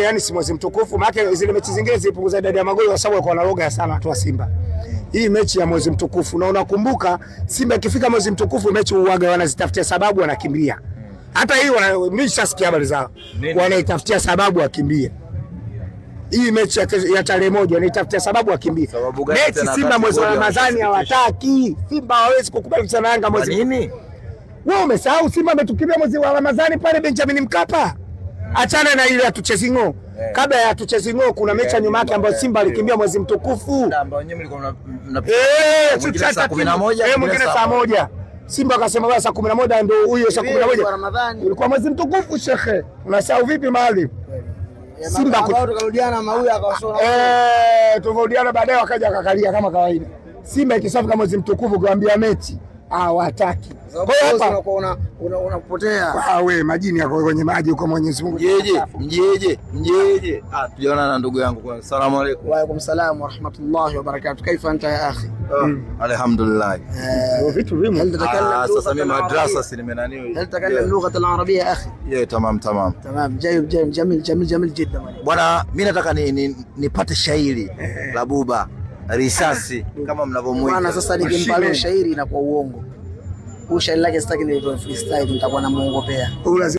yani si mwezi mtukufu, maana zile mechi zingine zilipunguza idadi ya magoli kwa sababu walikuwa wanaloga sana watu wa Simba. Hii mechi ya mwezi mtukufu, na unakumbuka Simba ikifika mwezi mtukufu mechi uwaga wanazitafutia sababu wanakimbia. Hata hii mimi nishasikia habari zao. Wanaitafutia sababu wakimbie. Hii mechi ya tarehe 1 wanaitafutia sababu wakimbie. Mechi Simba mwezi wa Ramadhani hawataki. Simba hawezi kukubali sana Yanga mwezi. Nini? Wewe umesahau Simba ametukimbia mwezi wa Ramadhani pale Benjamin Mkapa. Achana na ile atuchezingo. Kabla ya atuchezingo kuna mechi nyuma yake ambayo Simba alikimbia mwezi mtukufu. Ambao nyinyi mlikuwa saa 11, mwingine saa 1. Simba akasema basi saa 11 ndio huyo saa 11. Ulikuwa mwezi mtukufu shekhe. Unasahau vipi mahali? Simba tukarudiana maua akawasona. Turudiana baadaye wakaja wakakalia kama kawaida. Simba ikisafika mwezi mtukufu kuambia mechi hawataki. Kwa hiyo hapa unapotea. Wewe majini yako kwenye maji huko Mwenyezi Mungu. Mjeje. Tuliona na ndugu yangu kwanza. Asalamu alaykum. Wa alaykum salaam wa rahmatullahi wa barakatuh. Kaifa anta ya akhi? Alhamdulillah. Vitu vimo. Sasa mimi madrasa si nimenaniwa. Hal tatakallam lugha al-arabia ya akhi? Tamam. Tamam, jamil jiddan. Bwana, mimi nataka nipate shairi la Buba risasi kama mnavyomuita. Bwana, sasa nikimpa leo shairi inakuwa uongo. Shairi lake sitaki ni freestyle, nitakuwa namuongopea.